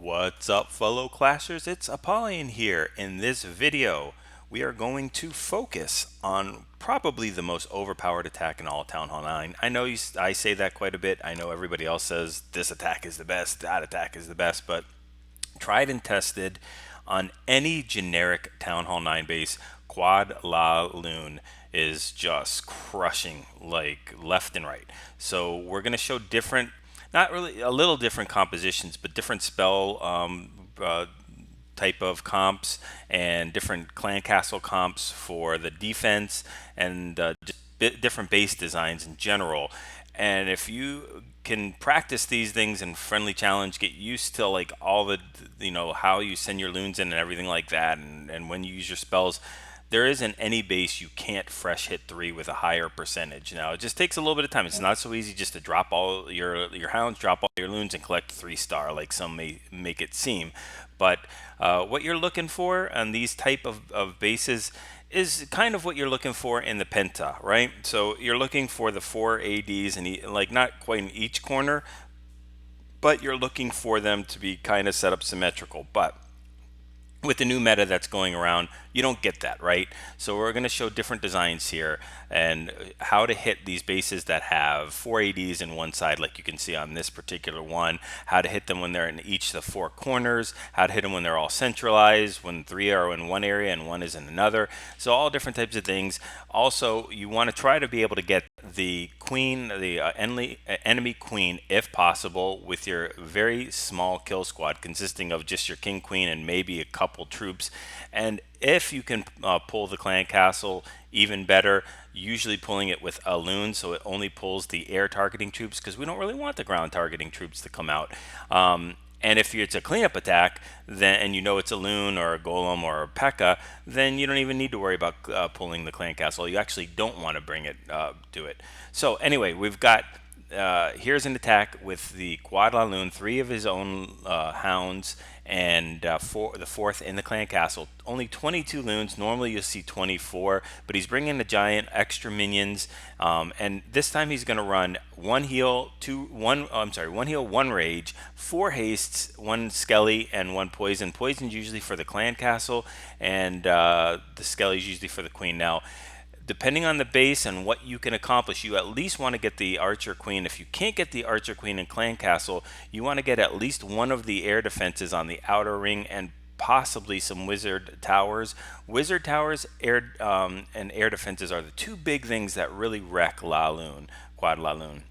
What's up, fellow clashers? It's Apollyon here. In this video, we are going to focus on probably the most overpowered attack in all of Town Hall 9. I know I say that quite a bit. I know everybody else says this attack is the best, that attack is the best, but tried and tested on any generic Town Hall 9 base, Quad LaLoon is just crushing like left and right. So we're going to show different, not really a little different compositions, but different spell type of comps and different clan castle comps for the defense and just different base designs in general. And if you can practice these things in friendly challenge, get used to like all the, how you send your loons in and everything like that, and when you use your spells, there isn't any base you can't fresh hit 3 with a higher percentage. Now it just takes a little bit of time. It's not so easy just to drop all your hounds, drop all your loons, and collect 3-star like some may make it seem. But what you're looking for on these type of bases is kind of what you're looking for in the penta, right? So you're looking for the 4 ADs and like not quite in each corner, but you're looking for them to be kind of set up symmetrical. But with the new meta that's going around, you don't get that, right? So we're going to show different designs here and how to hit these bases that have 4 ADs in one side, like you can see on this particular one, how to hit them when they're in each of the 4 corners, how to hit them when they're all centralized, when 3 are in one area and 1 is in another. So all different types of things. Also, you want to try to be able to get the queen, the enemy queen, if possible, with your very small kill squad consisting of just your king, queen, and maybe a couple troops. And if you can pull the clan castle, even better. Usually pulling it with a loon, so it only pulls the air targeting troops, because we don't really want the ground targeting troops to come out. And if it's a cleanup attack, then and you know it's a loon or a golem or a P.E.K.K.A., then you don't even need to worry about pulling the clan castle. You actually don't want to bring it to it. So anyway, we've got here's an attack with the Quad LaLoon, 3 of his own hounds, and the 4th in the clan castle. Only 22 loons. Normally you'll see 24, but he's bringing the giant extra minions, and this time he's going to run 1 heal, 1 heal, 1 rage, 4 hastes, 1 skelly, and 1 poison. Poison's usually for the clan castle, and the skelly's usually for the queen. Now, depending on the base and what you can accomplish, you at least want to get the archer queen. If you can't get the archer queen in clan castle, you want to get at least one of the air defenses on the outer ring and possibly some wizard towers. Wizard towers and air defenses are the 2 big things that really wreck LaLoon, Quad LaLoon.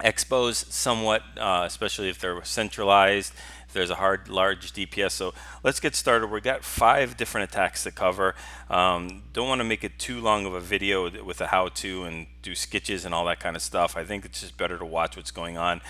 Expos somewhat, especially if they're centralized, if there's a large DPS. So let's get started. We've got 5 different attacks to cover. Don't want to make it too long of a video with a how-to and do sketches and all that kind of stuff. I think it's just better to watch what's going on.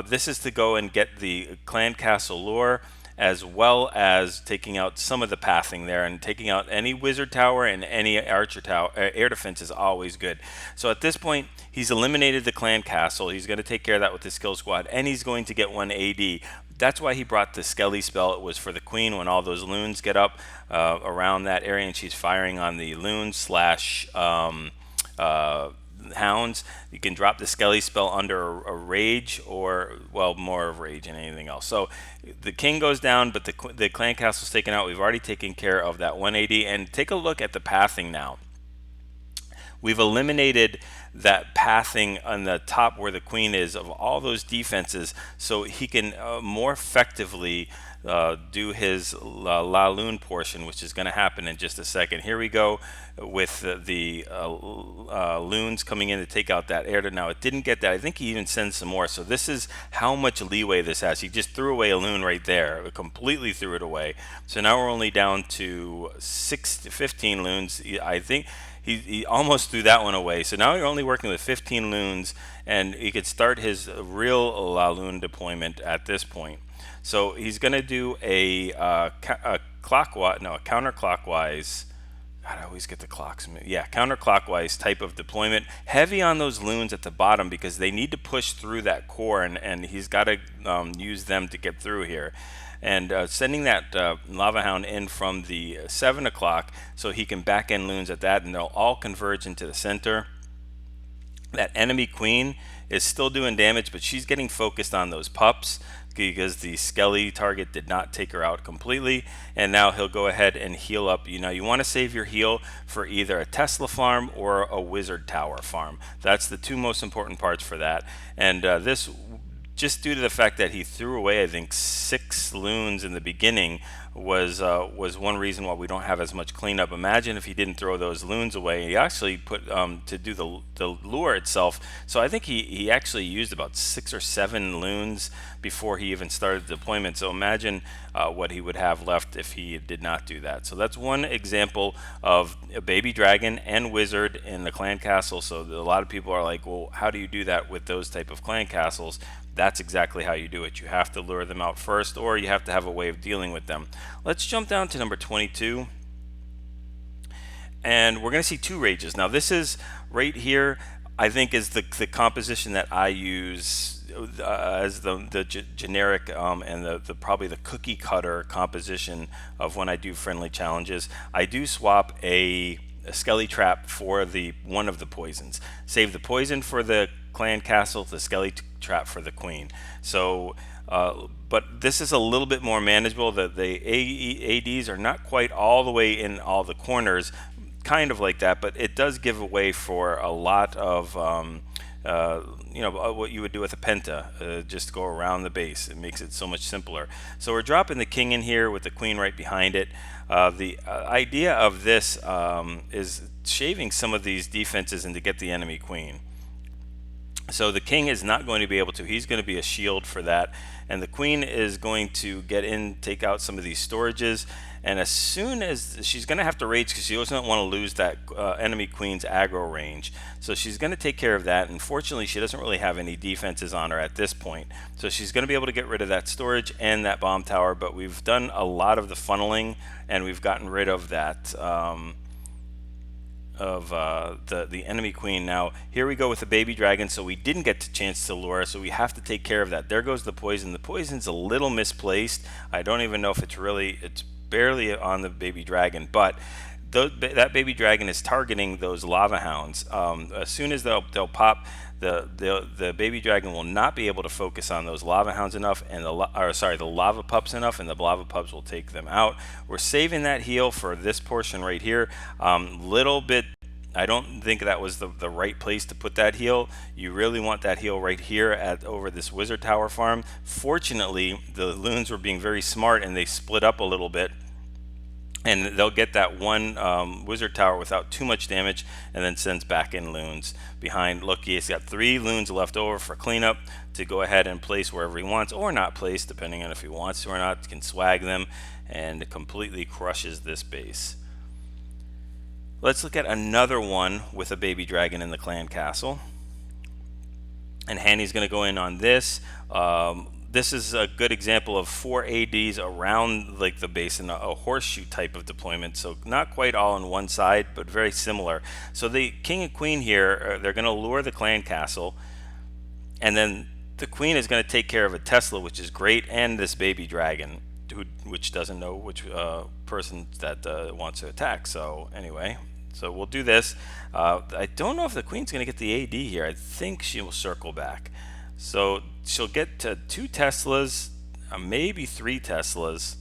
This is to go and get the clan castle lure, as well as taking out some of the pathing there, and taking out any wizard tower and any archer tower. Air defense is always good. So at this point, he's eliminated the clan castle. He's going to take care of that with his skill squad, and he's going to get 1 AD. That's why he brought the Skelly spell. It was for the queen when all those loons get up around that area, and she's firing on the loons slash hounds. You can drop the Skelly spell under a rage, or well, more of rage than anything else. So the king goes down, but the clan castle's taken out. We've already taken care of that 180. And take a look at the pathing now. We've eliminated that pathing on the top where the queen is of all those defenses, so he can more effectively do his LaLoon portion, which is going to happen in just a second. Here we go with the loons coming in to take out that air. Now it didn't get that. I think he even sends some more. So this is how much leeway this has. He just threw away a loon right there. It completely threw it away. So now we're only down to 15 loons. I think he almost threw that one away. So now you're only working with 15 loons, and he could start his real LaLoon deployment at this point. So he's going to do a counterclockwise. God, I always get the clocks. Yeah, counterclockwise type of deployment. Heavy on those loons at the bottom because they need to push through that core, and he's got to use them to get through here. And sending that Lava Hound in from the 7 o'clock so he can back end loons at that, and they'll all converge into the center. That enemy queen is still doing damage, but she's getting focused on those pups, because the skelly target did not take her out completely, and now he'll go ahead and heal up. You want to save your heal for either a Tesla farm or a wizard tower farm. That's the two most important parts for that. And this, just due to the fact that he threw away, I think, 6 loons in the beginning, was one reason why we don't have as much cleanup. Imagine if he didn't throw those loons away. He actually put to do the lure itself. So I think he actually used about 6 or 7 loons before he even started the deployment. So imagine what he would have left if he did not do that. So that's one example of a baby dragon and wizard in the clan castle. So a lot of people are like, well, how do you do that with those type of clan castles? That's exactly how you do it. You have to lure them out first, or you have to have a way of dealing with them. Let's jump down to number 22. And we're going to see 2 rages. Now this is right here, I think, is the composition that I use as the generic and the probably the cookie cutter composition of when I do friendly challenges. I do swap a skelly trap for one of the poisons. Save the poison for the clan castle, the skelly trap for the queen. So but this is a little bit more manageable. The ADs are not quite all the way in all the corners, kind of like that, but it does give away for a lot of what you would do with a penta, just go around the base. It makes it so much simpler. So we're dropping the king in here with the queen right behind it. The idea of this is shaving some of these defenses and to get the enemy queen. So the king is not going to be able to. He's going to be a shield for that. And the queen is going to get in, take out some of these storages. And as soon as she's going to have to rage, because she doesn't want to lose that enemy queen's aggro range. So she's going to take care of that. Unfortunately, she doesn't really have any defenses on her at this point. So she's going to be able to get rid of that storage and that bomb tower. But we've done a lot of the funneling, and we've gotten rid of that the enemy queen. Now here we go with the baby dragon, so we didn't get the chance to lure, so we have to take care of that. There goes the poison. The poison's a little misplaced. I don't even know if it's barely on the baby dragon, but that baby dragon is targeting those lava hounds. As soon as they'll pop, the baby dragon will not be able to focus on those lava hounds enough, and the lava pups enough, and the lava pups will take them out. We're saving that heal for this portion right here. Little bit, I don't think that was the right place to put that heal. You really want that heal right here over this wizard tower farm. Fortunately, the loons were being very smart, and they split up a little bit, and they'll get that one wizard tower without too much damage, and then sends back in loons behind. Look, he's got 3 loons left over for cleanup to go ahead and place wherever he wants, or not place, depending on if he wants to or not. He can swag them, and it completely crushes this base. Let's look at another one with a baby dragon in the clan castle. And Hanny's going to go in on this. This is a good example of 4 ADs around like the base in a horseshoe type of deployment. So not quite all on one side, but very similar. So the king and queen here, they're going to lure the clan castle, and then the queen is going to take care of a Tesla, which is great, and this baby dragon, which doesn't know which person that wants to attack. So anyway, so we'll do this. I don't know if the queen's going to get the AD here. I think she will circle back. So she'll get to 2 Teslas, maybe 3 Teslas,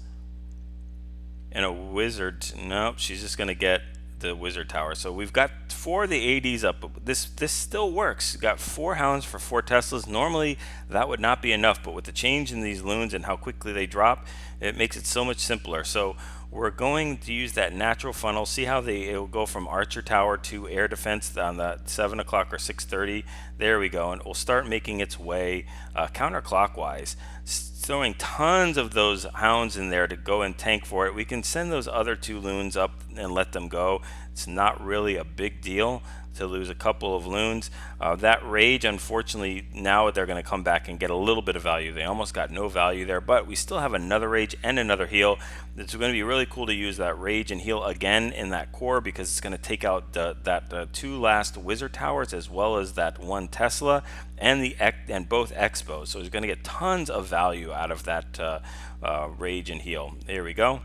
and a wizard. Nope, she's just going to get the wizard tower. So we've got 4 of the ADs up. This still works. We've got 4 hounds for 4 Teslas. Normally that would not be enough, but with the change in these loons and how quickly they drop, it makes it so much simpler. So we're going to use that natural funnel. See how it'll go from archer tower to air defense on the 7 o'clock or 6:30. There we go, and it will start making its way counterclockwise, throwing tons of those hounds in there to go and tank for it. We can send those other 2 loons up and let them go. It's not really a big deal to lose a couple of loons. That rage, unfortunately, now they're going to come back and get a little bit of value. They almost got no value there, but we still have another rage and another heal. It's going to be really cool to use that rage and heal again in that core, because it's going to take out that 2 last wizard towers, as well as that 1 Tesla and both expos. So he's going to get tons of value out of that rage and heal. There we go.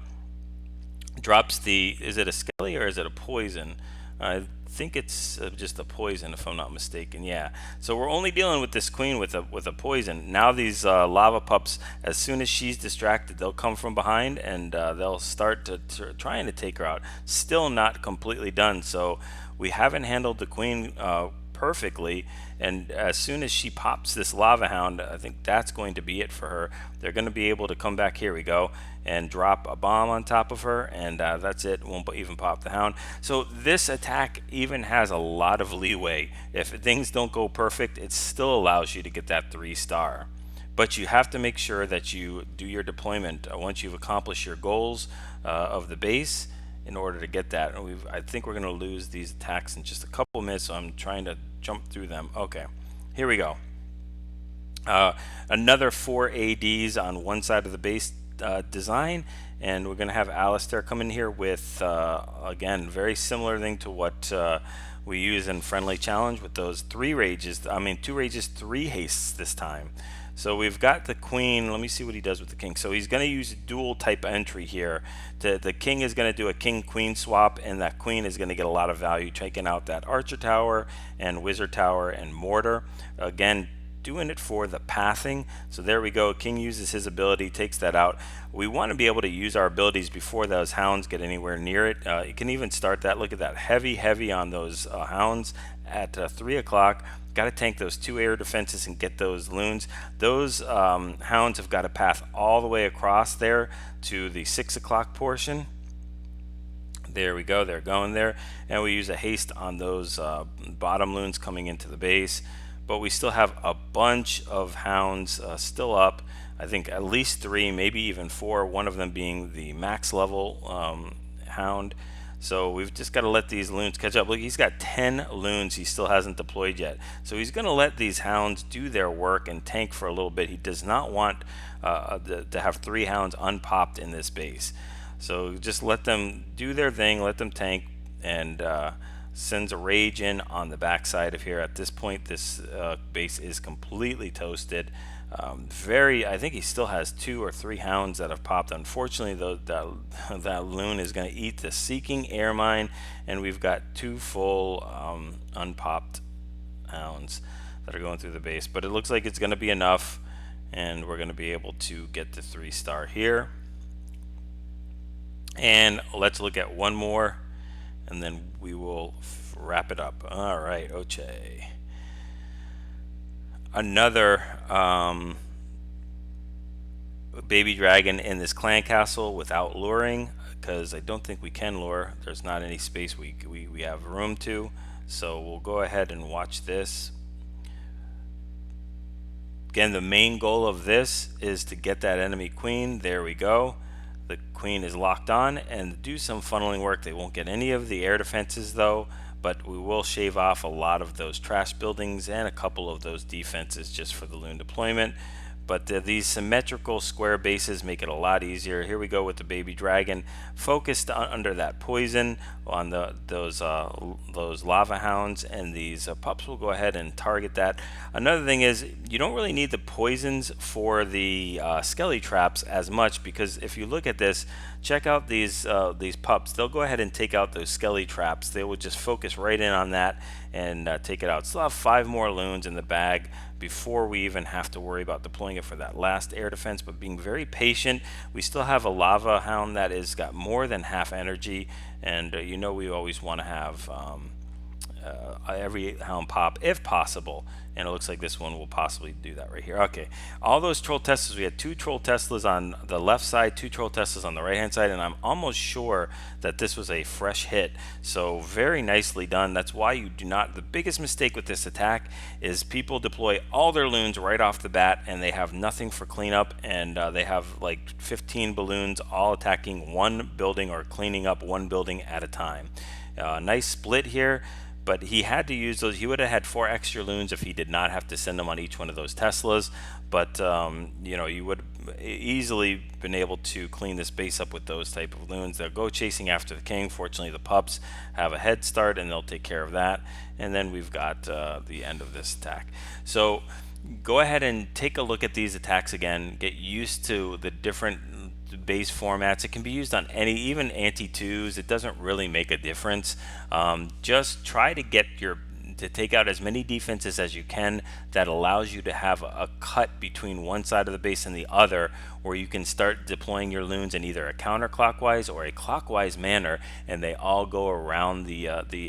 Drops is it a skelly or is it a poison? I think it's just a poison, if I'm not mistaken. Yeah. So we're only dealing with this queen with a poison. Now these lava pups, as soon as she's distracted, they'll come from behind and they'll start trying to take her out. Still not completely done. So we haven't handled the queen perfectly, and as soon as she pops this lava hound, I think that's going to be it for her. They're going to be able to come back, here we go, and drop a bomb on top of her, and that's it. Won't even pop the hound. So this attack even has a lot of leeway. If things don't go perfect, it still allows you to get that 3-star. But you have to make sure that you do your deployment once you've accomplished your goals of the base in order to get that. And I think we're going to lose these attacks in just a couple minutes, so I'm trying to jump through them. Okay, here we go. Another 4 ADs on one side of the base design, and we're going to have Alistair come in here with, again, very similar thing to what we use in Friendly Challenge with those 2 rages, 3 hastes this time. So we've got the queen. Let me see what he does with the king. So he's going to use a dual type entry here. The king is going to do a king-queen swap, and that queen is going to get a lot of value, taking out that archer tower and wizard tower and mortar. Again, doing it for the pathing. So there we go. King uses his ability, takes that out. We want to be able to use our abilities before those hounds get anywhere near it. You can even start that. Look at that. Heavy on those hounds at 3 o'clock. Got to tank those 2 air defenses and get those loons. Those hounds have got to path all the way across there to the 6 o'clock portion. There we go. They're going there. And we use a haste on those bottom loons coming into the base. But we still have a bunch of hounds still up. I think at least 3, maybe even 4, one of them being the max level hound. So we've just got to let these loons catch up. Look, he's got 10 loons he still hasn't deployed yet. So he's going to let these hounds do their work and tank for a little bit. He does not want to have 3 hounds unpopped in this base. So just let them do their thing, let them tank, and sends a rage in on the backside of here. At this point, this base is completely toasted. I think he still has 2 or 3 hounds that have popped. Unfortunately, that loon is going to eat the seeking air mine, and we've got 2 full unpopped hounds that are going through the base. But it looks like it's going to be enough, and we're going to be able to get the 3-star here. And let's look at one more, and then we will wrap it up. All right, Oche. Another baby dragon in this clan castle without luring, because I don't think we can lure. There's not any space we have room to. So we'll go ahead and watch this. Again, the main goal of this is to get that enemy queen. There we go. The queen is locked on, and do some funneling work. They won't get any of the air defenses though, but we will shave off a lot of those trash buildings and a couple of those defenses just for the loon deployment. But these symmetrical square bases make it a lot easier. Here we go with the baby dragon, focused under that poison on those lava hounds, and these pups will go ahead and target that. Another thing is, you don't really need the poisons for the skelly traps as much, because if you look at this, check out these pups. They'll go ahead and take out those skelly traps. They will just focus right in on that and take it out. Still have 5 more loons in the bag before we even have to worry about deploying it for that last air defense, but being very patient. We still have a lava hound that is got more than half energy, and you know we always want to have every hound pop if possible, and it looks like this one will possibly do that right here. Okay, all those troll Teslas, we had 2 troll Teslas on the left side, 2 troll Teslas on the right hand side, and I'm almost sure that this was a fresh hit. So very nicely done. That's why you do not, the biggest mistake with this attack is people deploy all their loons right off the bat and they have nothing for cleanup, and they have like 15 balloons all attacking one building or cleaning up one building at a time. Nice split here. But he had to use those. He would have had 4 extra loons if he did not have to send them on each one of those Teslas. But you know, you would easily been able to clean this base up with those type of loons. They'll go chasing after the king. Fortunately, the pups have a head start and they'll take care of that. And then we've got the end of this attack. So go ahead and take a look at these attacks again. Get used to the different base formats. It can be used on any, even anti-twos. It doesn't really make a difference. Just try to get to take out as many defenses as you can that allows you to have a cut between one side of the base and the other, where you can start deploying your loons in either a counterclockwise or a clockwise manner, and they all go around the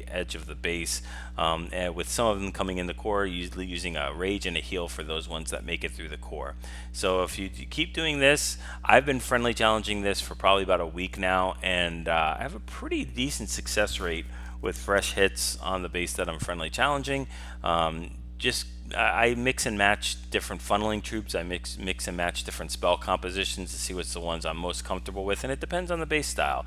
edge of the base, and with some of them coming in the core, usually using a rage and a heal for those ones that make it through the core. So if you keep doing this, I've been friendly challenging this for probably about a week now, and I have a pretty decent success rate with fresh hits on the base that I'm friendly challenging. Just I mix and match different funneling troops. I mix and match different spell compositions to see what's the ones I'm most comfortable with, and it depends on the base style.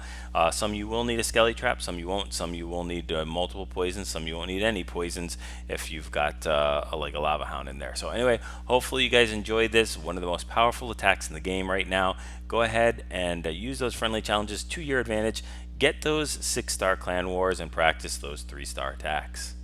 Some you will need a skelly trap, some you won't. Some you will need multiple poisons, some you won't need any poisons if you've got like a lava hound in there. So anyway, hopefully you guys enjoyed this. One of the most powerful attacks in the game right now. Go ahead and use those friendly challenges to your advantage. Get those 6-star clan wars and practice those 3-star attacks.